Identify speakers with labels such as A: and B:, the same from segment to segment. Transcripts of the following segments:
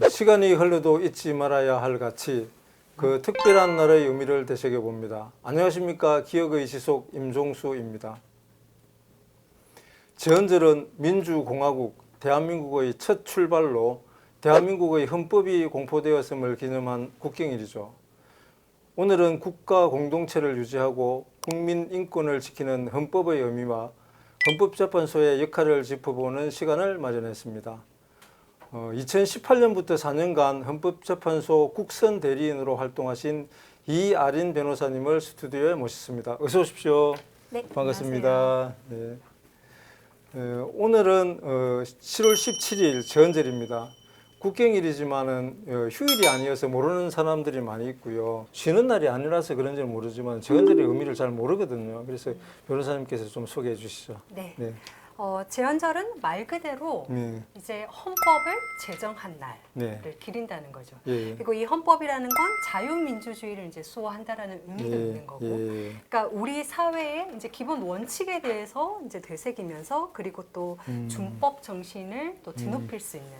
A: 시간이 흘러도 잊지 말아야 할 가치, 그 특별한 날의 의미를 되새겨 봅니다. 안녕하십니까. 기억의 지속 임종수입니다. 제헌절은 민주공화국, 대한민국의 첫 출발로 대한민국의 헌법이 공포되었음을 기념한 국경일이죠. 오늘은 국가 공동체를 유지하고 국민 인권을 지키는 헌법의 의미와 헌법재판소의 역할을 짚어보는 시간을 마련했습니다. 2018년부터 4년간 헌법재판소 국선 대리인으로 활동하신 이아린 변호사님을 스튜디오에 모셨습니다. 어서 오십시오.
B: 네,
A: 반갑습니다. 네. 오늘은 7월 17일 제헌절입니다. 국경일이지만은 휴일이 아니어서 모르는 사람들이 많이 있고요. 쉬는 날이 아니라서 그런지는 모르지만 제헌절의 의미를 잘 모르거든요. 그래서 변호사님께서 좀 소개해 주시죠.
B: 네.
A: 네.
B: 제헌절은 말 그대로
A: 네.
B: 이제 헌법을 제정한 날을
A: 네.
B: 기린다는 거죠.
A: 예.
B: 그리고 이 헌법이라는 건 자유민주주의를 이제 수호한다라는 의미도 있는 거고,
A: 예.
B: 그러니까 우리 사회의 이제 기본 원칙에 대해서 이제 되새기면서 그리고 또 준법 정신을 또 뒤높일 수 있는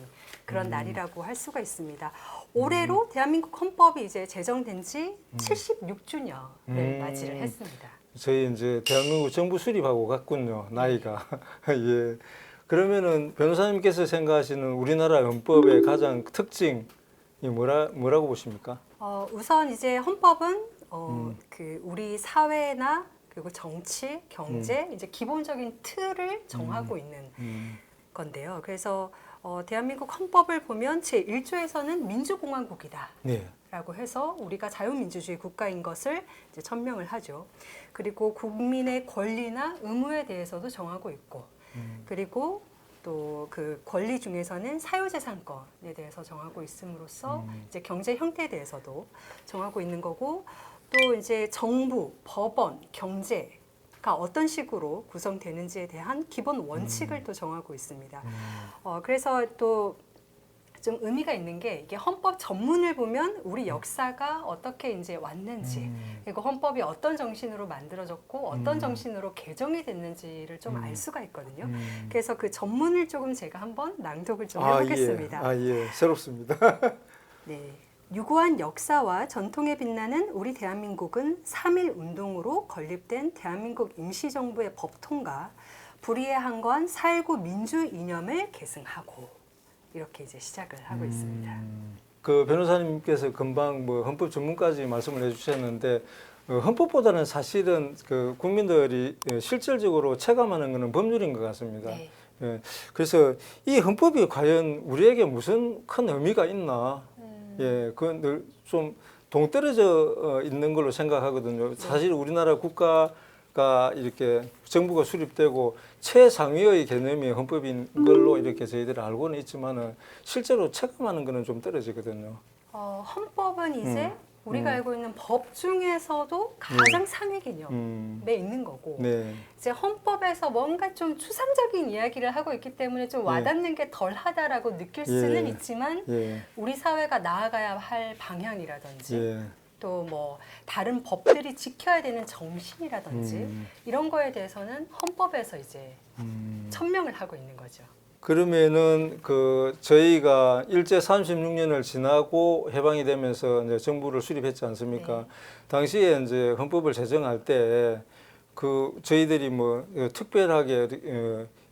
B: 그런 날이라고 할 수가 있습니다. 올해로 대한민국 헌법이 이제 제정된 지 76주년을 맞이를 했습니다.
A: 저희 이제 대한민국 정부 수립하고 같군요. 나이가. 예. 그러면은 변호사님께서 생각하시는 우리나라 헌법의 가장 특징이 뭐라고 보십니까?
B: 우선 이제 헌법은 그 우리 사회나 그리고 정치, 경제 이제 기본적인 틀을 정하고 있는 건데요. 그래서 대한민국 헌법을 보면 제1조에서는 민주공화국이다.
A: 네.
B: 라고 해서 우리가 자유민주주의 국가인 것을 이제 천명을 하죠. 그리고 국민의 권리나 의무에 대해서도 정하고 있고, 그리고 또 그 권리 중에서는 사유재산권에 대해서 정하고 있음으로써 이제 경제 형태에 대해서도 정하고 있는 거고, 또 이제 정부, 법원, 경제가 어떤 식으로 구성되는지에 대한 기본 원칙을 또 정하고 있습니다. 그래서 또 좀 의미가 있는 게 이게 헌법 전문을 보면 우리 역사가 어떻게 이제 왔는지 그리고 헌법이 어떤 정신으로 만들어졌고 어떤 정신으로 개정이 됐는지를 좀 알 수가 있거든요. 그래서 그 전문을 조금 제가 한번 낭독을 좀 해보겠습니다.
A: 예. 새롭습니다.
B: 네. 유구한 역사와 전통에 빛나는 우리 대한민국은 3.1 운동으로 건립된 대한민국 임시정부의 법 통과, 불의에 한거한 4.19 민주 이념을 계승하고 이렇게 이제 시작을 하고 있습니다.
A: 그 변호사님께서 금방 뭐 헌법 전문까지 말씀을 해주셨는데 헌법보다는 사실은 그 국민들이 실질적으로 체감하는 것은 법률인 것 같습니다.
B: 네.
A: 예, 그래서 이 헌법이 과연 우리에게 무슨 큰 의미가 있나? 예, 그건 늘 좀 동떨어져 있는 걸로 생각하거든요. 사실 우리나라 국가가 이렇게 정부가 수립되고 최상위의 개념이 헌법인 걸로 이렇게 저희들이 알고는 있지만은 실제로 체감하는 거는 좀 떨어지거든요.
B: 헌법은 이제 우리가 알고 있는 법 중에서도 가장 상위 개념에 있는 거고,
A: 네.
B: 이제 헌법에서 뭔가 좀 추상적인 이야기를 하고 있기 때문에 좀 와닿는 게 덜하다라고 느낄 수는 있지만
A: 예.
B: 우리 사회가 나아가야 할 방향이라든지
A: 예.
B: 또 뭐 다른 법들이 지켜야 되는 정신이라든지 이런 거에 대해서는 헌법에서 이제 천명을 하고 있는 거죠.
A: 그러면은 그 저희가 일제 36년을 지나고 해방이 되면서 이제 정부를 수립했지 않습니까?
B: 네.
A: 당시에 이제 헌법을 제정할 때 그 저희들이 뭐 특별하게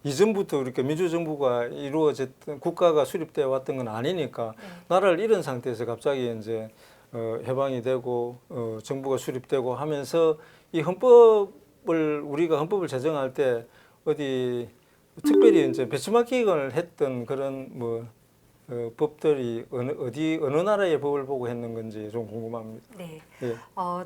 A: 이전부터 이렇게 민주정부가 이루어졌던 국가가 수립되어 왔던 건 아니니까 나라를 잃은 상태에서 갑자기 이제 해방이 되고 정부가 수립되고 하면서 이 헌법을 우리가 헌법을 제정할 때 어디 특별히 이제 배치마킹을 했던 그런 뭐 법들이 어느 나라의 법을 보고 했는 건지 좀 궁금합니다.
B: 네.
A: 예.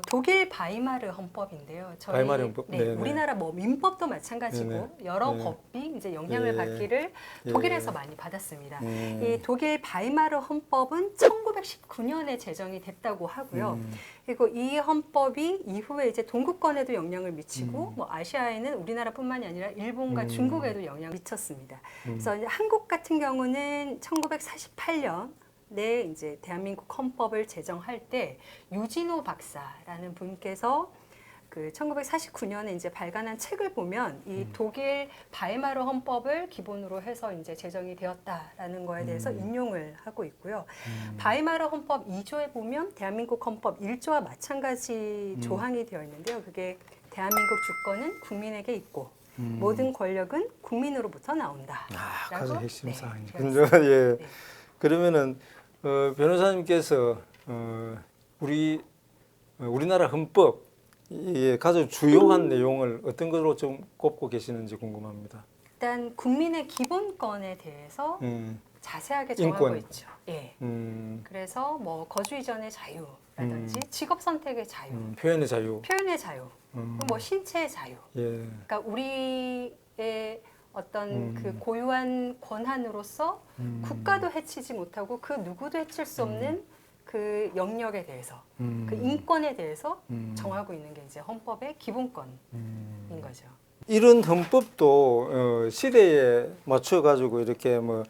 B: 독일 바이마르 헌법인데요. 저희
A: 바이마르 헌법?
B: 네,
A: 네네.
B: 우리나라 뭐 민법도 마찬가지고
A: 네네.
B: 여러
A: 네.
B: 법이 이제 영향을
A: 예.
B: 받기를
A: 예.
B: 독일에서 많이 받았습니다.
A: 예.
B: 이 독일 바이마르 헌법은 1919년에 제정이 됐다고 하고요. 그리고 이 헌법이 이후에 이제 동구권에도 영향을 미치고 뭐 아시아에는 우리나라뿐만이 아니라 일본과 중국에도 영향을 미쳤습니다. 그래서 이제 한국 같은 경우는 1948년에 이제 대한민국 헌법을 제정할 때 유진호 박사라는 분께서 그 1949년에 이제 발간한 책을 보면 이 독일 바이마르 헌법을 기본으로 해서 이제 제정이 되었다라는 거에 대해서 인용을 하고 있고요. 바이마르 헌법 2조에 보면 대한민국 헌법 1조와 마찬가지 조항이 되어 있는데요. 그게 대한민국 주권은 국민에게 있고 모든 권력은 국민으로부터 나온다.
A: 가장 핵심 사항이죠.
B: 되어
A: 예.
B: 네.
A: 그러면은 변호사님께서 우리나라 헌법 이 가장 주요한 내용을 어떤 것으로 좀 꼽고 계시는지 궁금합니다.
B: 일단 국민의 기본권에 대해서 자세하게
A: 인권.
B: 정하고 있죠. 예.
A: 음,
B: 그래서 뭐 거주 이전의 자유라든지 직업 선택의 자유,
A: 표현의 자유.
B: 표현의 자유, 뭐 신체의 자유.
A: 예.
B: 그러니까 우리의 어떤 그 고유한 권한으로서 국가도 해치지 못하고 그 누구도 해칠 수 없는 그 영역에 대해서 그 인권에 대해서 정하고 있는 게 이제 헌법의 기본권인 거죠.
A: 이런 헌법도 시대에 맞춰 가지고 이렇게 뭐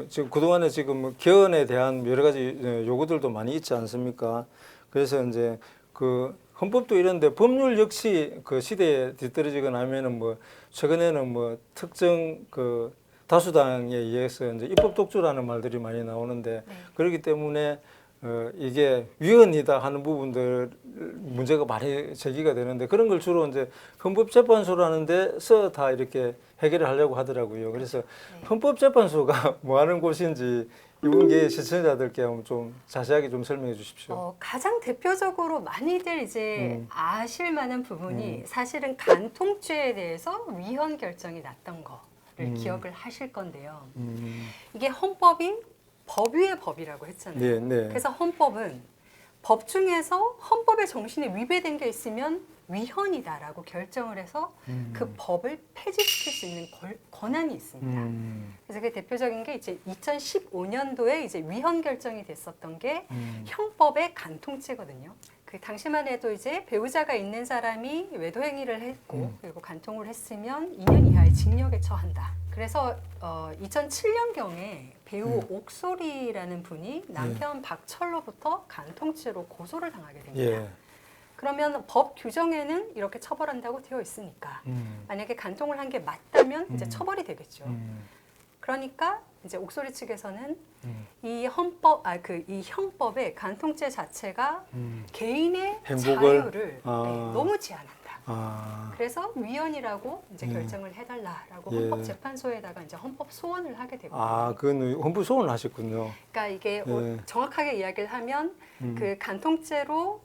A: 지금 그동안에 지금 뭐 개헌에 대한 여러 가지 요구들도 많이 있지 않습니까? 그래서 이제 그 헌법도 이런데 법률 역시 그 시대에 뒤떨어지거나 하면은 뭐 최근에는 뭐 특정 그 다수당에 의해서 이제 입법 독주라는 말들이 많이 나오는데
B: 네.
A: 그렇기 때문에 이게 위헌이다 하는 부분들 문제가 많이 제기가 되는데 그런 걸 주로 이제 헌법재판소라는 데서 다 이렇게 해결을 하려고 하더라고요. 그래서
B: 네.
A: 헌법재판소가 뭐 하는 곳인지 이분께 시청자들께 한번 좀 자세하게 좀 설명해 주십시오.
B: 가장 대표적으로 많이들 이제 아실 만한 부분이 사실은 간통죄에 대해서 위헌 결정이 났던 거를 기억을 하실 건데요. 이게 헌법이 법 위의 법이라고 했잖아요.
A: 네, 네.
B: 그래서 헌법은 법 중에서 헌법의 정신에 위배된 게 있으면 위헌이다라고 결정을 해서 그 법을 폐지시킬 수 있는 권한이 있습니다. 그래서 그 대표적인 게 이제 2015년도에 이제 위헌 결정이 됐었던 게 형법의 간통죄거든요. 그 당시만 해도 이제 배우자가 있는 사람이 외도 행위를 했고 그리고 간통을 했으면 2년 이하의 징역에 처한다. 그래서 2007년경에 배우 옥소리라는 분이 남편 박철로부터 간통죄로 고소를 당하게 됩니다.
A: 예.
B: 그러면 법 규정에는 이렇게 처벌한다고 되어 있으니까 만약에 간통을 한 게 맞다면 이제 처벌이 되겠죠. 그러니까 이제 옥소리 측에서는 이 형법의 간통죄 자체가 개인의
A: 행복을?
B: 자유를
A: 아.
B: 네, 너무 제한한다. 그래서 위헌이라고 이제 결정을 해달라라고
A: 예.
B: 헌법재판소에다가 이제 헌법 소원을 하게 되거든요.
A: 그건 헌법 소원을 하셨군요.
B: 그러니까 이게
A: 예.
B: 정확하게 이야기를 하면 그 간통죄로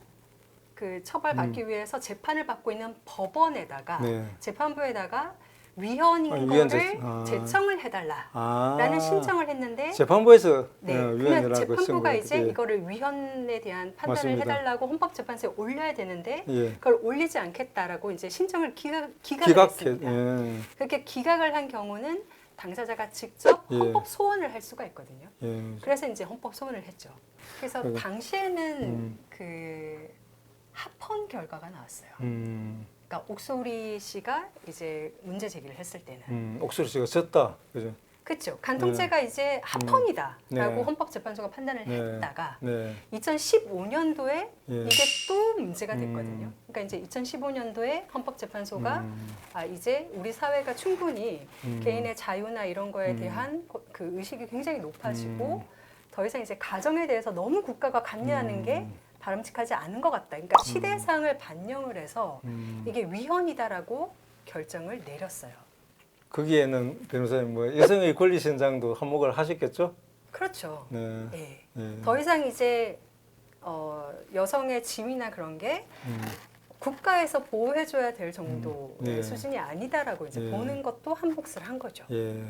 B: 그 처벌받기 위해서 재판을 받고 있는 법원에다가
A: 네.
B: 재판부에다가 위헌인
A: 위헌
B: 거를 제청을 해달라라는 신청을 했는데
A: 재판부에서
B: 네,
A: 위헌이라고
B: 그냥
A: 쓴
B: 재판부가
A: 거예요.
B: 이제
A: 예.
B: 이거를 위헌에 대한 판단을
A: 맞습니다.
B: 해달라고 헌법재판소에 올려야 되는데
A: 예.
B: 그걸 올리지 않겠다라고 이제 신청을 기각을
A: 기각해.
B: 했습니다.
A: 예.
B: 그렇게 기각을 한 경우는 당사자가 직접
A: 예.
B: 헌법 소원을 할 수가 있거든요.
A: 예.
B: 그래서 이제 헌법 소원을 했죠. 그래서
A: 그리고,
B: 당시에는 그 합헌 결과가 나왔어요. 그러니까 옥소리 씨가 이제 문제 제기를 했을 때는
A: 옥소리 씨가 졌다. 그죠?
B: 그렇죠. 간통죄가 이제 합헌이다라고
A: 네.
B: 헌법재판소가 판단을
A: 네.
B: 했다가
A: 네.
B: 2015년도에
A: 예.
B: 이게 또 문제가 됐거든요. 그러니까 이제 2015년도에 헌법재판소가 이제 우리 사회가 충분히 개인의 자유나 이런 거에 대한 그 의식이 굉장히 높아지고 더 이상 이제 가정에 대해서 너무 국가가 관여하는 게 바람직하지 않은 것 같다. 그러니까 시대상을 반영을 해서 이게 위헌이다라고 결정을 내렸어요.
A: 거기에는 변호사님 뭐 여성의 권리 신장도 한몫을 하셨겠죠?
B: 그렇죠.
A: 네.
B: 예.
A: 네.
B: 더 이상 이제 여성의 지위나 그런 게 국가에서 보호해줘야 될 정도의
A: 네.
B: 수준이 아니다라고 이제
A: 예.
B: 보는 것도 한몫을 한 거죠.
A: 예.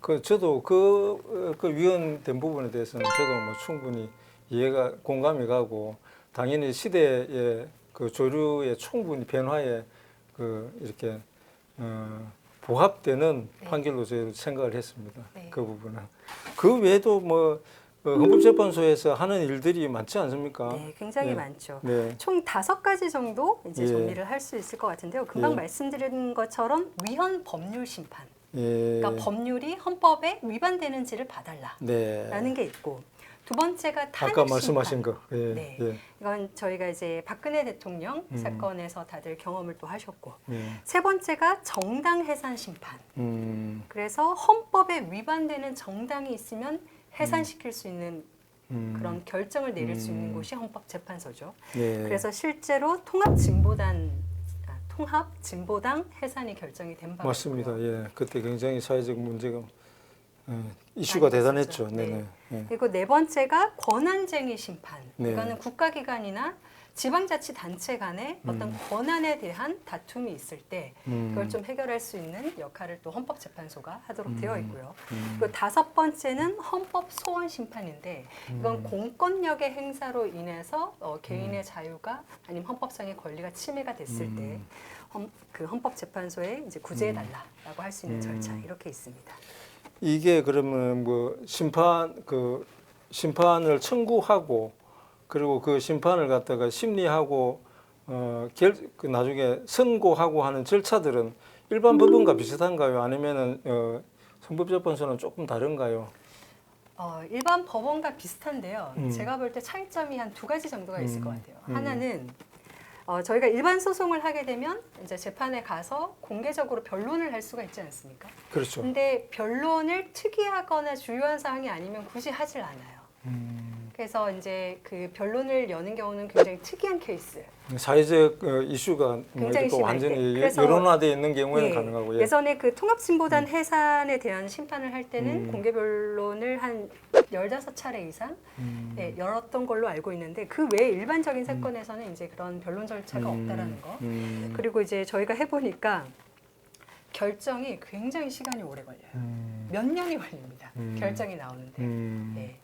B: 예.
A: 저도 그 위헌된 부분에 대해서는 저도 뭐 충분히 이해가 공감이 가고 당연히 시대의 그 조류의 충분히 변화에 그 이렇게 부합되는
B: 네.
A: 판결로 저희 생각을 했습니다.
B: 네.
A: 그 부분은. 그 외에도 뭐 헌법재판소에서 하는 일들이 많지 않습니까?
B: 네, 굉장히
A: 네.
B: 많죠.
A: 네.
B: 총 5가지 정도 이제
A: 예.
B: 정리를 할 수 있을 것 같은데요. 금방
A: 예.
B: 말씀드린 것처럼 위헌 법률 심판.
A: 예.
B: 그러니까 법률이 헌법에 위반되는지를 봐달라라는
A: 네.
B: 게 있고 두 번째가 탄핵
A: 아까 말씀하신
B: 심판.
A: 거. 예,
B: 네.
A: 예,
B: 이건 저희가 이제 박근혜 대통령 사건에서 다들 경험을 또 하셨고
A: 예.
B: 세 번째가 정당 해산 심판.
A: 음,
B: 그래서 헌법에 위반되는 정당이 있으면 해산시킬 수 있는 그런 결정을 내릴 수 있는 곳이 헌법재판소죠.
A: 예.
B: 그래서 실제로 통합 진보당 해산이 결정이 된 바가
A: 맞습니다.
B: 있고요.
A: 예, 그때 굉장히 사회적 문제가 이슈가
B: 많이
A: 대단했죠.
B: 있었죠.
A: 네네. 예.
B: 그리고 네 번째가 권한쟁의 심판.
A: 네.
B: 이거는 국가기관이나 지방자치단체 간의 어떤 권한에 대한 다툼이 있을 때 그걸 좀 해결할 수 있는 역할을 또 헌법재판소가 하도록 되어 있고요. 그리고 다섯 번째는 헌법소원 심판인데 이건 공권력의 행사로 인해서 개인의 자유가 아니면 헌법상의 권리가 침해가 됐을 때 그 헌법재판소에 이제 구제해달라라고 할 수 있는 절차 이렇게 있습니다.
A: 이게 그러면 뭐 심판을 청구하고 그리고 그 심판을 갖다가 심리하고 그 나중에 선고하고 하는 절차들은 일반 법원과 비슷한가요? 아니면은 헌법재판소는 조금 다른가요?
B: 일반 법원과 비슷한데요. 제가 볼 때 차이점이 한 두 가지 정도가 있을 것 같아요. 하나는 저희가 일반 소송을 하게 되면 이제 재판에 가서 공개적으로 변론을 할 수가 있지 않습니까?
A: 그렇죠.
B: 근데 변론을 특이하거나 주요한 사항이 아니면 굳이 하질 않아요. 그래서 이제 그 변론을 여는 경우는 굉장히 특이한 케이스.
A: 사회적 이슈가
B: 굉장히
A: 또
B: 심할
A: 완전히
B: 때. 그래서
A: 여론화되어 있는 경우에는
B: 예,
A: 가능하고 예.
B: 예전에 그 통합진보단 해산에 대한 심판을 할 때는 공개 변론을 한 15차례 이상 예, 열었던 걸로 알고 있는데 그 외에 일반적인 사건에서는 이제 그런 변론 절차가 없다라는 거. 그리고 이제 저희가 해보니까 결정이 굉장히 시간이 오래 걸려요. 몇 년이 걸립니다. 결정이 나오는데. 예.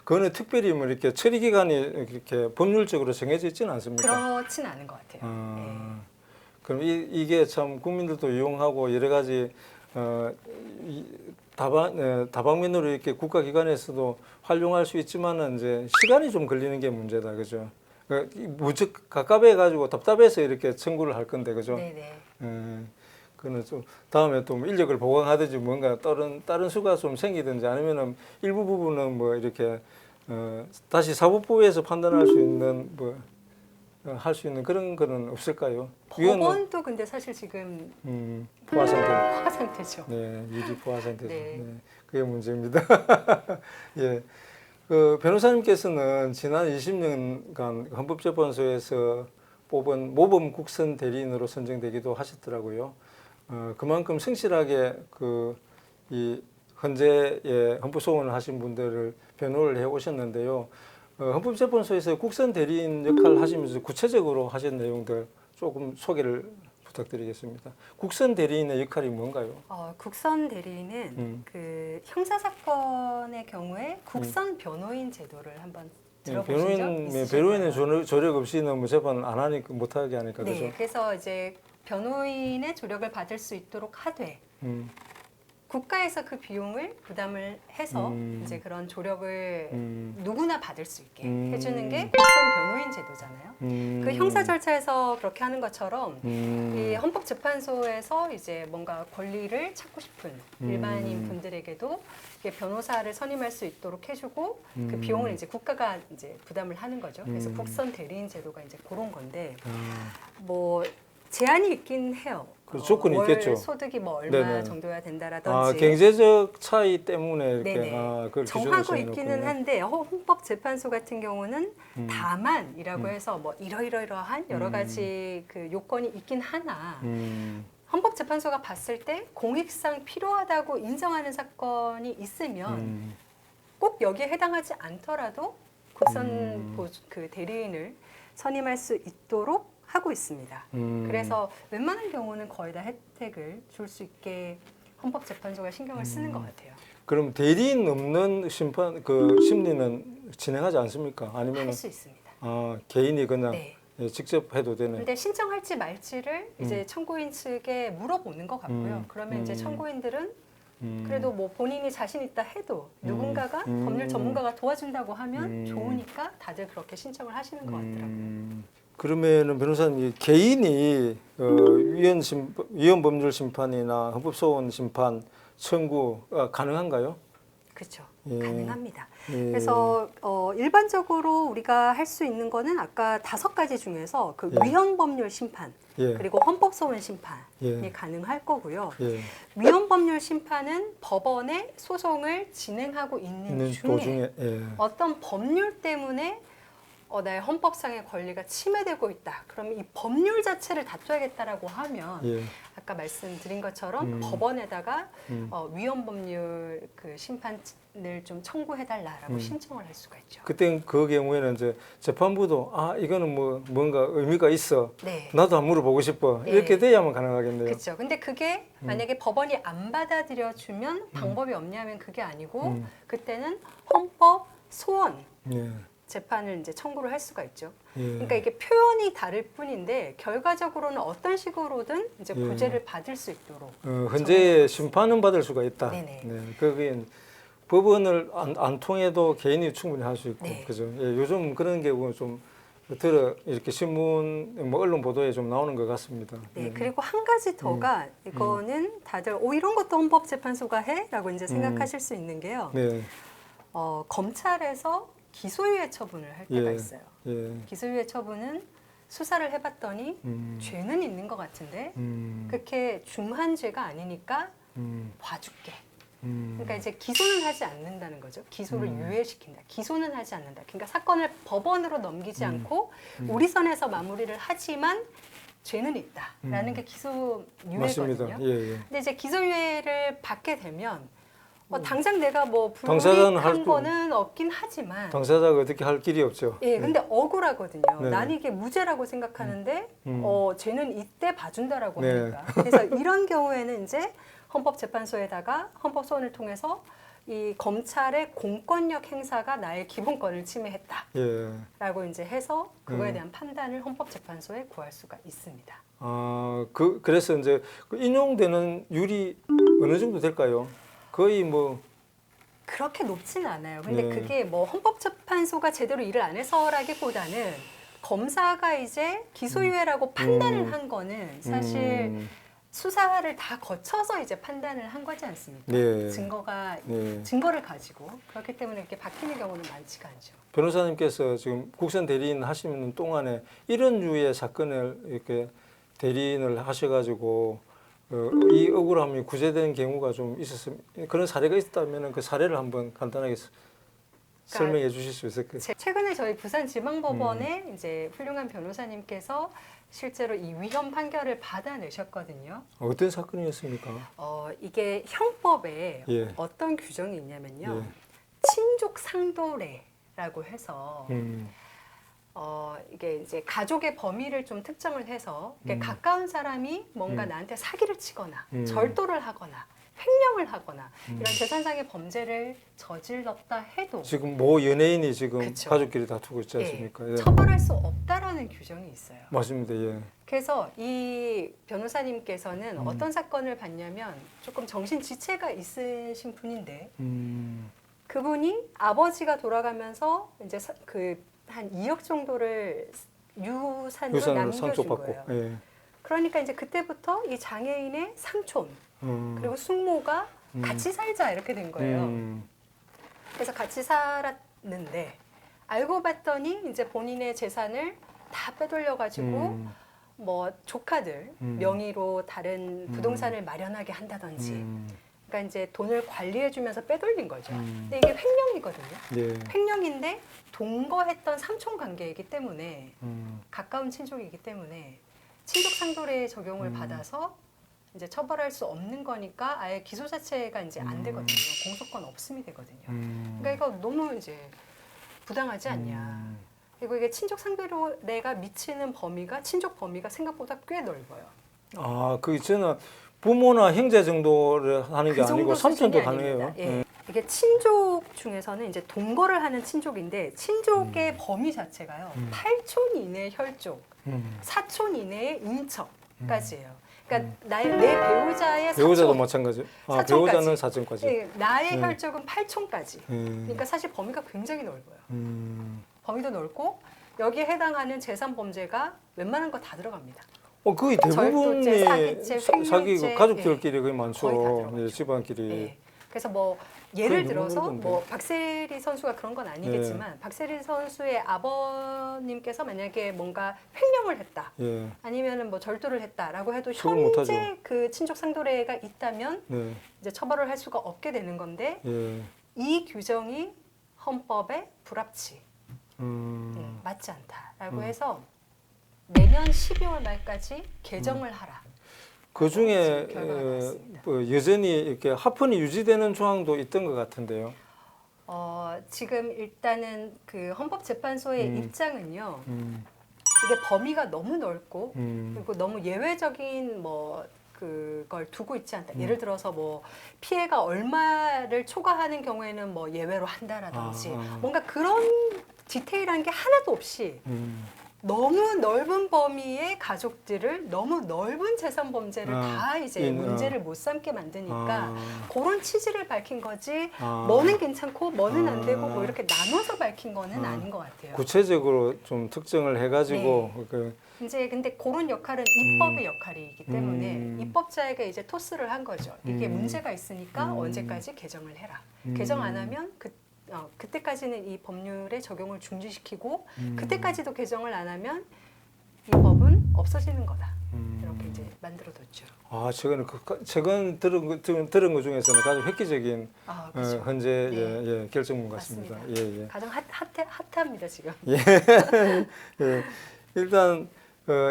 A: 그거는 특별히 뭐 이렇게 처리 기간이 이렇게 법률적으로 정해져 있지는 않습니까?
B: 그렇진 않은 것 같아요.
A: 그럼 이게 참 국민들도 이용하고 여러 가지 다방면으로 이렇게 국가기관에서도 활용할 수 있지만은 이제 시간이 좀 걸리는 게 문제다, 그죠? 무척 가깝해 가지고 답답해서 이렇게 청구를 할 건데, 그죠?
B: 네네.
A: 그는 좀 다음에 또 인력을 보강하든지 뭔가 다른 수가 좀 생기든지 아니면은 일부 부분은 뭐 이렇게 다시 사법부에서 판단할 수 있는 뭐 할 수 있는 그런 거는 없을까요?
B: 법원도 근데 사실 지금
A: 포화 상태.
B: 포화 상태죠.
A: 네, 유지 포화 상태죠.
B: 네.
A: 네, 그게 문제입니다. 예. 그 변호사님께서는 지난 20년간 헌법재판소에서 뽑은 모범 국선 대리인으로 선정되기도 하셨더라고요. 그만큼 성실하게 이 헌재에 헌법소원을 하신 분들을 변호를 해 오셨는데요. 헌법재판소에서 국선 대리인 역할을 하시면서 구체적으로 하신 내용들 조금 소개를 부탁드리겠습니다. 국선 대리인의 역할이 뭔가요?
B: 국선 대리인은 그 형사 사건의 경우에 국선 변호인 제도를 한번 들어보신 적 있으신가요?
A: 변호인의 조력 없이는 뭐 재판을 안 하니까 못하게 하니까
B: 네,
A: 그죠?
B: 그래서 이제 변호인의 조력을 받을 수 있도록 하되 국가에서 그 비용을 부담을 해서 이제 그런 조력을 누구나 받을 수 있게 해주는 게 국선 변호인 제도잖아요. 그 형사 절차에서 그렇게 하는 것처럼 이 헌법재판소에서 이제 뭔가 권리를 찾고 싶은 일반인 분들에게도 이게 변호사를 선임할 수 있도록 해주고 그 비용을 이제 국가가 이제 부담을 하는 거죠. 그래서 국선 대리인 제도가 이제 그런 건데 뭐 제한이 있긴 해요.
A: 조건이
B: 월
A: 있겠죠.
B: 소득이 뭐 얼마
A: 네네.
B: 정도야 된다라든지
A: 경제적 차이 때문에 이렇게
B: 네네.
A: 그걸
B: 정하고
A: 기준으로
B: 있기는
A: 정해놓군요.
B: 한데 헌법재판소 같은 경우는 다만이라고 해서 뭐 이러이러한 여러 가지 그 요건이 있긴 하나 헌법재판소가 봤을 때 공익상 필요하다고 인정하는 사건이 있으면 꼭 여기에 해당하지 않더라도 국선 그 대리인을 선임할 수 있도록 하고 있습니다. 그래서 웬만한 경우는 거의 다 혜택을 줄 수 있게 헌법재판소가 신경을 쓰는 것 같아요.
A: 그럼 대리인 없는 심리는 진행하지 않습니까? 아니면
B: 할 수 있습니다.
A: 개인이 그냥
B: 네.
A: 직접 해도 되네.
B: 근데 신청할지 말지를 이제 청구인 측에 물어보는 것 같고요. 그러면 이제 청구인들은 그래도 뭐 본인이 자신 있다 해도 누군가가 법률 전문가가 도와준다고 하면 좋으니까 다들 그렇게 신청을 하시는 것 같더라고요.
A: 그러면은 변호사님 개인이 위헌 법률 심판이나 헌법소원 심판 청구가 가능한가요?
B: 그렇죠.
A: 예.
B: 가능합니다.
A: 예.
B: 그래서 일반적으로 우리가 할 수 있는 거는 아까 5가지 중에서 그
A: 예.
B: 위헌법률 심판
A: 예.
B: 그리고 헌법소원 심판이
A: 예.
B: 가능할 거고요.
A: 예.
B: 위헌법률 심판은 법원에 소송을 진행하고 있는 중에
A: 도중에 예.
B: 어떤 법률 때문에 나의 헌법상의 권리가 침해되고 있다. 그러면 이 법률 자체를 다퉈야겠다라고 하면
A: 예.
B: 아까 말씀드린 것처럼
A: 음.
B: 법원에다가
A: 음.
B: 위헌법률 그 심판을 좀 청구해달라라고 신청을 할 수가 있죠.
A: 그때 그 경우에는 이제 재판부도 이거는 뭐 뭔가 의미가 있어.
B: 네.
A: 나도 한번 물어보고 싶어.
B: 예.
A: 이렇게 돼야만 가능하겠네요.
B: 그렇죠. 근데 그게 만약에 법원이 안 받아들여 주면 방법이 없냐면 그게 아니고 그때는 헌법 소원
A: 예.
B: 재판을 이제 청구를 할 수가 있죠.
A: 예.
B: 그러니까 이게 표현이 다를 뿐인데 결과적으로는 어떤 식으로든 이제
A: 예.
B: 구제를 받을 수 있도록
A: 현재 심판은 받을 수가 있다.
B: 네네.
A: 네. 그게 법원을 안 통해도 개인이 충분히 할 수 있고,
B: 네.
A: 그죠? 예, 요즘 그런 경우 좀 이렇게 신문, 뭐 언론 보도에 좀 나오는 것 같습니다.
B: 네, 그리고 한 가지 더가 이거는 다들 이런 것도 헌법재판소가 해?라고 이제 생각하실 수 있는 게요.
A: 네.
B: 검찰에서 기소유예 처분을 할 때가
A: 예.
B: 있어요.
A: 예.
B: 기소유예 처분은 수사를 해봤더니 죄는 있는 것 같은데 그렇게 중한 죄가 아니니까 봐줄게. 그러니까 이제 기소는 하지 않는다는 거죠. 기소를 유예시킨다. 기소는 하지 않는다. 그러니까 사건을 법원으로 넘기지 않고 우리 선에서 마무리를 하지만 죄는 있다라는 게
A: 맞습니다.
B: 기소유예거든요.
A: 예, 예.
B: 근데 이제 기소유예를 받게 되면 당장 내가 뭐
A: 당사자는 할
B: 불이익한 거는 없긴 하지만
A: 당사자가 어떻게 할 길이 없죠.
B: 예, 근데 억울하거든요.
A: 네.
B: 난 이게 무죄라고 생각하는데 쟤는 이때 봐준다라고
A: 네.
B: 하니까. 그래서 이런 경우에는 이제 헌법재판소에다가 헌법소원을 통해서 이 검찰의 공권력 행사가 나의 기본권을 침해했다라고
A: 예.
B: 이제 해서 그거에 대한 판단을 헌법재판소에 구할 수가 있습니다.
A: 그래서 이제 그 인용되는 율이 어느 정도 될까요? 거의 뭐
B: 그렇게 높지는 않아요. 근데
A: 네.
B: 그게 뭐 헌법재판소가 제대로 일을 안 해서라기보다는 검사가 이제 기소유예라고 판단을 한 거는 사실 수사를 다 거쳐서 이제 판단을 한 거지 않습니까?
A: 네.
B: 증거를 가지고 그렇기 때문에 이렇게 바뀌는 경우는 많지가 않죠.
A: 변호사님께서 지금 국선 대리인 하시는 동안에 이런 류의 사건을 이렇게 대리인을 하셔가지고 이 억울함이 구제된 경우가 좀 있었으면 그런 사례가 있다면 그 사례를 한번 간단하게 설명해 주실 수 있을까요?
B: 최근에 저희 부산지방법원에 이제 훌륭한 변호사님께서 실제로 이 위헌 판결을 받아내셨거든요.
A: 어떤 사건이었습니까?
B: 이게 형법에
A: 예.
B: 어떤 규정이 있냐면요.
A: 예.
B: 친족 상도례라고 해서 이게 이제 가족의 범위를 좀 특정을 해서 이게 가까운 사람이 뭔가 나한테 사기를 치거나 절도를 하거나 횡령을 하거나 이런 재산상의 범죄를 저질렀다 해도
A: 지금 모 연예인이 지금
B: 그쵸.
A: 가족끼리 다투고 있지 않습니까? 예.
B: 처벌할 수 없다라는 규정이 있어요.
A: 맞습니다. 예.
B: 그래서 이 변호사님께서는 어떤 사건을 봤냐면 조금 정신 지체가 있으신 분인데 그분이 아버지가 돌아가면서 이제 한 2억 정도를 유산으로
A: 유산을
B: 남겨준
A: 상속받고.
B: 거예요.
A: 예.
B: 그러니까 이제 그때부터 이 장애인의 삼촌 그리고 숙모가 같이 살자 이렇게 된 거예요. 그래서 같이 살았는데 알고 봤더니 이제 본인의 재산을 다 빼돌려가지고 뭐 조카들 명의로 다른 부동산을 마련하게 한다든지 그러니까 이제 돈을 관리해주면서 빼돌린 거죠. 근데 이게 횡령이거든요.
A: 예.
B: 횡령인데 동거했던 삼촌 관계이기 때문에 가까운 친족이기 때문에 친족 상도례 적용을 받아서 이제 처벌할 수 없는 거니까 아예 기소 자체가 이제 안 되거든요. 공소권 없음이 되거든요. 그러니까 이거 너무 이제 부당하지 않냐. 그리고 이게 친족 상도례가 미치는 범위가 친족 범위가 생각보다 꽤 넓어요.
A: 그 저는 부모나 형제 정도를 하는 게
B: 그 정도
A: 아니고 삼촌도
B: 수준이
A: 가능해요.
B: 아닙니다. 예. 이게 친족 중에서는 이제 동거를 하는 친족인데 친족의 범위 자체가요. 8촌 이내 혈족, 4촌 이내의 인척까지예요. 그러니까 내 배우자의
A: 배우자도
B: 사촌,
A: 마찬가지.
B: 사촌까지.
A: 배우자는 사촌까지.
B: 예, 나의 혈족은 8촌까지.
A: 예.
B: 그러니까 사실 범위가 굉장히 넓어요. 범위도 넓고 여기에 해당하는 재산 범죄가 웬만한 거 다 들어갑니다.
A: 거의
B: 절도죄,
A: 대부분이
B: 사기죄, 횡령죄,
A: 사기 가족들끼리 거의 많죠.
B: 거의 다 들어가죠.
A: 집안끼리.
B: 예. 그래서 뭐 예를
A: 그건
B: 들어서
A: 누구든지.
B: 뭐 박세리 선수가 그런 건 아니겠지만 박세리 선수의 아버님께서 만약에 뭔가 횡령을 했다.
A: 예.
B: 아니면은 뭐 절도를 했다라고 해도
A: 처벌
B: 현재
A: 못하죠.
B: 그 친족 상도례가 있다면
A: 네.
B: 이제 처벌을 할 수가 없게 되는 건데
A: 예.
B: 이 규정이 헌법에 불합치, 맞지 않다라고
A: 음.
B: 해서 내년 12월 말까지 개정을 하라.
A: 그 중에
B: 지금 결과가 나왔습니다.
A: 뭐 여전히 이렇게 하폰이 유지되는 조항도 있던 것 같은데요.
B: 지금 일단은 그 헌법재판소의 입장은요.
A: 음,
B: 이게 범위가 너무 넓고
A: 음,
B: 그리고 너무 예외적인 뭐 그걸 두고 있지 않다. 예를 들어서 뭐 피해가 얼마를 초과하는 경우에는 뭐 예외로 한다라든지 뭔가 그런 디테일한 게 하나도 없이 너무 넓은 범위의 가족들을 너무 넓은 재산 범죄를 다 이제 문제를 못 삼게 만드니까 그런 취지를 밝힌 거지 뭐는 괜찮고 뭐는 안 되고 뭐 이렇게 나눠서 밝힌 거는 아닌 것 같아요.
A: 구체적으로 좀 특정을 해가지고
B: 네.
A: 그,
B: 이제 근데 그런 역할은 입법의 역할이기 때문에 입법자에게 이제 토스를 한 거죠. 이게 문제가 있으니까 언제까지 개정을 해라. 개정 안 하면 그때까지는 이 법률의 적용을 중지시키고 그때까지도 개정을 안 하면 이 법은 없어지는 거다. 이렇게 이제 만들어뒀죠.
A: 최근 들은 것 중에서는 가장 획기적인
B: 그렇죠.
A: 현재
B: 네.
A: 결정문 같습니다.
B: 맞습니다.
A: 예.
B: 가장 핫합니다 지금.
A: 예. 일단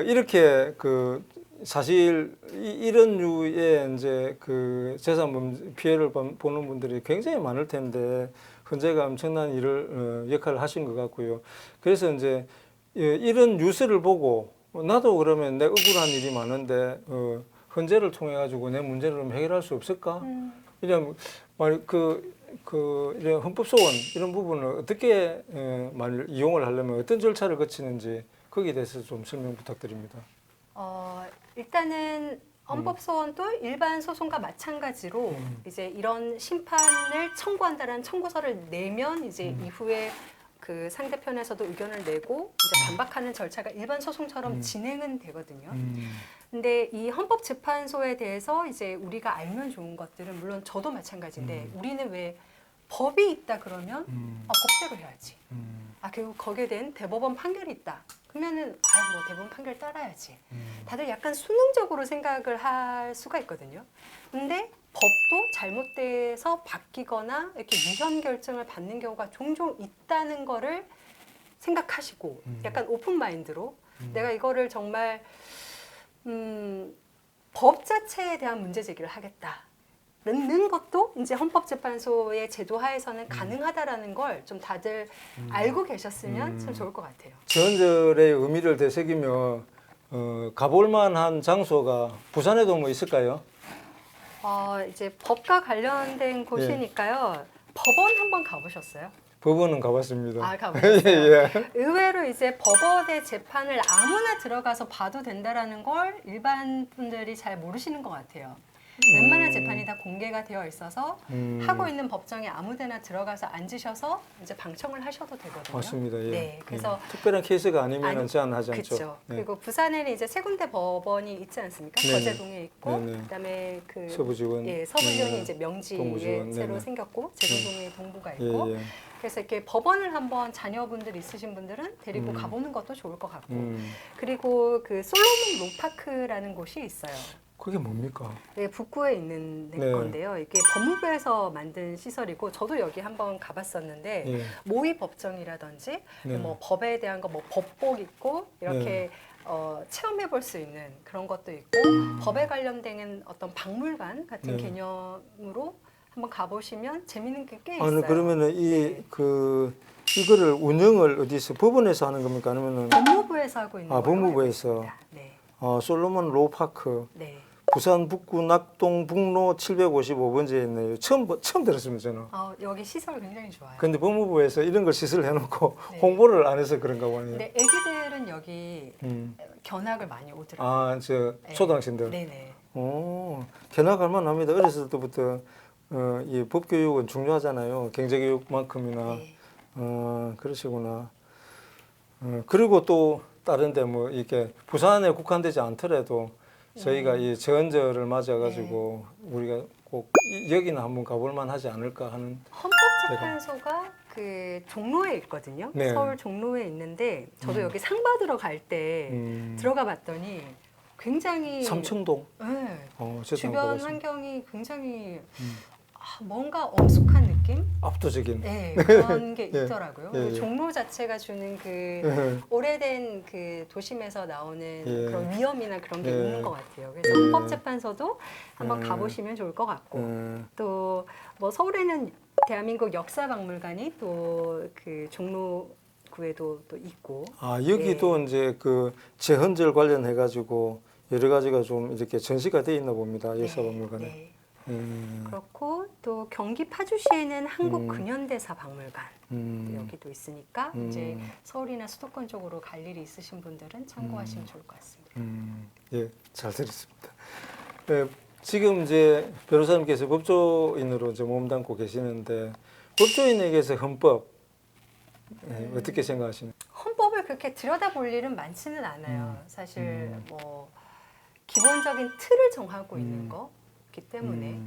A: 이렇게 그 사실 이런 류의 이제 그 재산 피해를 보는 분들이 굉장히 많을 텐데 헌재가 엄청난 일을 역할을 하신 것 같고요. 그래서 이제 이런 뉴스를 보고 나도 그러면 내 억울한 일이 많은데 헌재를 통해 가지고 내 문제를 좀 해결할 수 없을까? 이런 이런 헌법소원 이런 부분을 어떻게 이용을 하려면 어떤 절차를 거치는지 거기에 대해서 좀 설명 부탁드립니다.
B: 일단은 헌법소원도 일반 소송과 마찬가지로 이제 이런 심판을 청구한다는 청구서를 내면 이제 이후에 그 상대편에서도 의견을 내고 이제 반박하는 절차가 일반 소송처럼 진행은 되거든요. 근데 이 헌법재판소에 대해서 이제 우리가 알면 좋은 것들은 물론 저도 마찬가지인데 우리는 왜 법이 있다 그러면 법대로 해야지. 그리고 거기에 대한 대법원 판결이 있다. 그러면은 뭐 대법원 판결 따라야지. 다들 약간 수능적으로 생각을 할 수가 있거든요. 근데 법도 잘못돼서 바뀌거나 이렇게 유현 결정을 받는 경우가 종종 있다는 거를 생각하시고 약간 오픈 마인드로 내가 이거를 정말 법 자체에 대한 문제 제기를 하겠다. 는 것도 이제 헌법재판소의 제도 하에서는 가능하다라는 걸 좀 다들 알고 계셨으면 참 좋을 것 같아요.
A: 재헌절의 의미를 되새기며 가볼 만한 장소가 부산에도 뭐 있을까요?
B: 이제 법과 관련된 곳이니까요. 법원 한번 가보셨어요?
A: 법원은 가봤습니다.
B: 가보셨어요.
A: 예.
B: 의외로 이제 법원의 재판을 아무나 들어가서 봐도 된다라는 걸 일반 분들이 잘 모르시는 것 같아요. 웬만한 재판이 다 공개가 되어 있어서 하고 있는 법정에 아무데나 들어가서 앉으셔서 이제 방청을 하셔도 되거든요.
A: 맞습니다. 예.
B: 네, 그래서
A: 특별한 케이스가 아니면 제한하지 않죠.
B: 그렇죠.
A: 네.
B: 그리고 부산에는 이제 세 군데 법원이 있지 않습니까?
A: 네네.
B: 거제동에 있고,
A: 네네.
B: 그다음에 그
A: 서부지원.
B: 서부지원이
A: 네네.
B: 이제 명지에
A: 동부지원.
B: 새로
A: 네네.
B: 생겼고, 제주동에 동부가 있고.
A: 예.
B: 그래서 이렇게 법원을 한번 자녀분들 있으신 분들은 데리고 가보는 것도 좋을 것 같고, 그리고 그 솔로몬 로파크라는 곳이 있어요.
A: 그게 뭡니까?
B: 네, 북구에 있는
A: 네.
B: 건데요. 이게 법무부에서 만든 시설이고 저도 여기 한번 가봤었는데
A: 예.
B: 모의 법정이라든지
A: 네.
B: 뭐 법에 대한 거 뭐 법복 있고 이렇게 체험해 볼 수 있는 그런 것도 있고 법에 관련된 어떤 박물관 같은
A: 네.
B: 개념으로 한번 가보시면 재밌는 게 꽤 있어요.
A: 아니 그러면은 이거를 운영을 어디서 법원에서 하는 겁니까? 아니면은
B: 법무부에서 하고 있는 걸로
A: 법무부에서.
B: 알고 있습니다. 네.
A: 솔로몬 로파크.
B: 네.
A: 부산 북구 낙동 북로 755번지에 있네요. 처음 들었습니다, 저는.
B: 여기 시설 굉장히 좋아요.
A: 근데 법무부에서 이런 걸 시설해놓고
B: 네.
A: 홍보를 안 해서 그런가 보네요.
B: 근데 애기들은 여기 견학을 많이 오더라고요. 네.
A: 초등학생들.
B: 네네.
A: 견학할 만합니다. 어렸을 때부터 이 법교육은 중요하잖아요. 경제교육만큼이나.
B: 네.
A: 그러시구나. 그리고 또 다른데 뭐 이렇게 부산에 국한되지 않더라도 저희가 이 재헌절을 맞아가지고 우리가 꼭 여기는 한번 가볼 만하지 않을까 하는.
B: 헌법재판소가 그 종로에 있거든요.
A: 네.
B: 서울 종로에 있는데 저도 여기 상 받으러 갈 때 들어가 봤더니 굉장히
A: 삼청동.
B: 네,
A: 저도
B: 주변
A: 한번 가봤습니다.
B: 환경이 굉장히 뭔가 엄숙한 느낌?
A: 압도적인.
B: 네, 그런 게
A: 예,
B: 있더라고요.
A: 예, 예.
B: 종로 자체가 주는 그 오래된 그 도심에서 나오는
A: 예.
B: 그런 위험이나 그런 게
A: 예.
B: 있는 것 같아요. 그래서
A: 예.
B: 헌법재판소도 한번 가보시면 좋을 것 같고 또 뭐 서울에는 대한민국 역사박물관이 또 그 종로구에도 또 있고
A: 여기도
B: 네.
A: 이제 그 제헌절 관련해 가지고 여러 가지가 좀 이렇게 전시가 돼 있나 봅니다. 역사박물관에.
B: 네.
A: 음,
B: 그렇고 또 경기 파주시에는 한국 근현대사 박물관 여기도 있으니까 이제 서울이나 수도권 쪽으로 갈 일이 있으신 분들은 참고하시면 좋을 것 같습니다.
A: 예, 잘 들었습니다. 지금 이제 변호사님께서 법조인으로 이제 몸담고 계시는데 법조인에게서 헌법 어떻게 생각하시나요?
B: 헌법을 그렇게 들여다볼 일은 많지는 않아요. 사실 뭐 기본적인 틀을 정하고 있는 거기 때문에.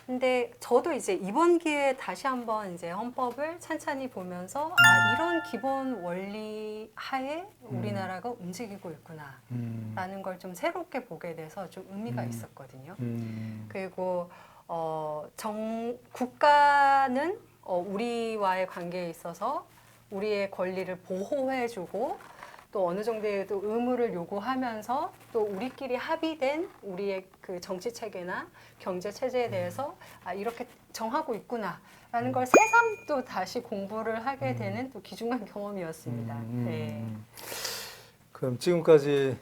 B: 근데 저도 이제 이번 기회에 다시 한번 이제 헌법을 찬찬히 보면서 이런 기본 원리 하에 우리나라가 움직이고 있구나라는 걸 좀 새롭게 보게 돼서 좀 의미가 있었거든요. 그리고 국가는 우리와의 관계에 있어서 우리의 권리를 보호해주고 또 어느 정도의 또 의무를 요구하면서 또 우리끼리 합의된 우리의 그 정치 체계나 경제 체제에 대해서 이렇게 정하고 있구나라는 걸 새삼 또 다시 공부를 하게 되는 또 귀중한 경험이었습니다. 네.
A: 그럼 지금까지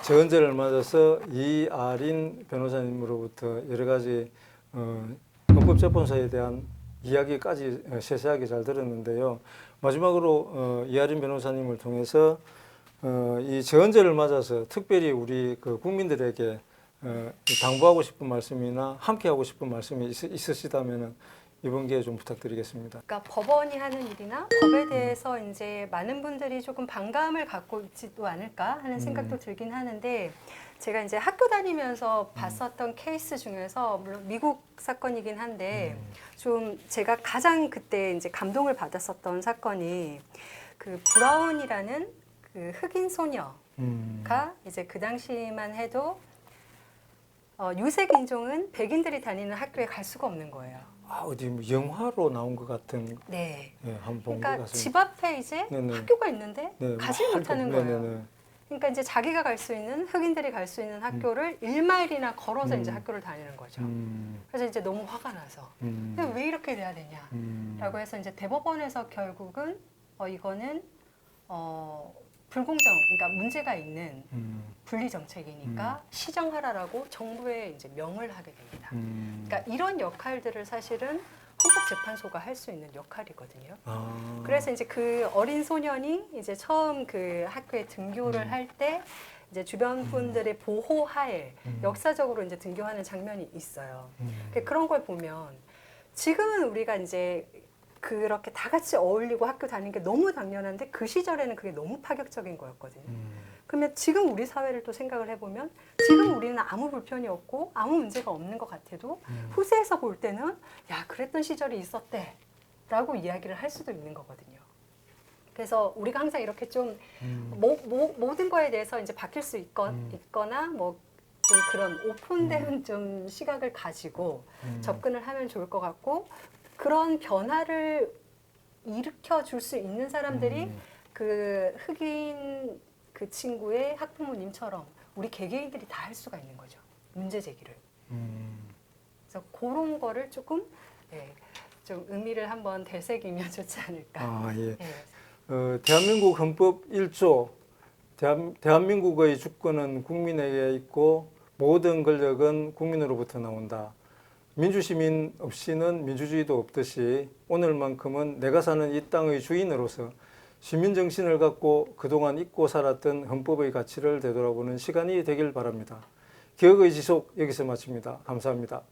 A: 제헌절을 맞아서 이아린 변호사님으로부터 여러 가지 헌법재판소에 대한 이야기까지 세세하게 잘 들었는데요. 마지막으로 이아린 변호사님을 통해서 이 제헌절을 맞아서 특별히 우리 그 국민들에게 당부하고 싶은 말씀이나 함께하고 싶은 말씀이 있으시다면 이번 기회에 좀 부탁드리겠습니다.
B: 그러니까 법원이 하는 일이나 법에 대해서 이제 많은 분들이 조금 반감을 갖고 있지도 않을까 하는 생각도 들긴 하는데 제가 이제 학교 다니면서 봤었던 케이스 중에서 물론 미국 사건이긴 한데 좀 제가 가장 그때 이제 감동을 받았었던 사건이 그 브라운이라는 그 흑인 소녀가 이제 그 당시만 해도 유색 인종은 백인들이 다니는 학교에 갈 수가 없는 거예요.
A: 어디 뭐 영화로 나온 것 같은.
B: 네.
A: 한번 본 것
B: 그러니까
A: 같습니다.
B: 집 앞에 이제
A: 네네.
B: 학교가 있는데
A: 네,
B: 가지 못하는
A: 네네네.
B: 거예요. 그러니까 이제 자기가 갈 수 있는 흑인들이 갈 수 있는 학교를 1마일이나 걸어서 이제 학교를 다니는 거죠. 그래서 이제 너무 화가 나서 근데 왜 이렇게 돼야 되냐라고 해서 이제 대법원에서 결국은 이거는 불공정, 그러니까 문제가 있는 분리 정책이니까 시정하라라고 정부에 이제 명을 하게 됩니다. 그러니까 이런 역할들을 사실은 헌법재판소가 할 수 있는 역할이거든요. 그래서 이제 그 어린 소년이 이제 처음 그 학교에 등교를 할 때 이제 주변 분들의 보호하에 역사적으로 이제 등교하는 장면이 있어요. 그런 걸 보면 지금은 우리가 이제 그렇게 다 같이 어울리고 학교 다니는 게 너무 당연한데 그 시절에는 그게 너무 파격적인 거였거든요. 그러면 지금 우리 사회를 또 생각을 해보면 지금 우리는 아무 불편이 없고 아무 문제가 없는 것 같아도 후세에서 볼 때는 야 그랬던 시절이 있었대 라고 이야기를 할 수도 있는 거거든요. 그래서 우리가 항상 이렇게 좀 모든 거에 대해서 이제 바뀔 수 있거나 뭐 좀 그런 오픈된 좀 시각을 가지고 접근을 하면 좋을 것 같고 그런 변화를 일으켜 줄 수 있는 사람들이 그 흑인 그 친구의 학부모님처럼 우리 개개인들이 다 할 수가 있는 거죠. 문제 제기를. 그래서 그런 거를 조금 좀 의미를 한번 되새기면 좋지 않을까.
A: 예. 대한민국 헌법 1조 대한민국의 주권은 국민에게 있고 모든 권력은 국민으로부터 나온다. 민주시민 없이는 민주주의도 없듯이 오늘만큼은 내가 사는 이 땅의 주인으로서 시민정신을 갖고 그동안 잊고 살았던 헌법의 가치를 되돌아보는 시간이 되길 바랍니다. 기억의 지속 여기서 마칩니다. 감사합니다.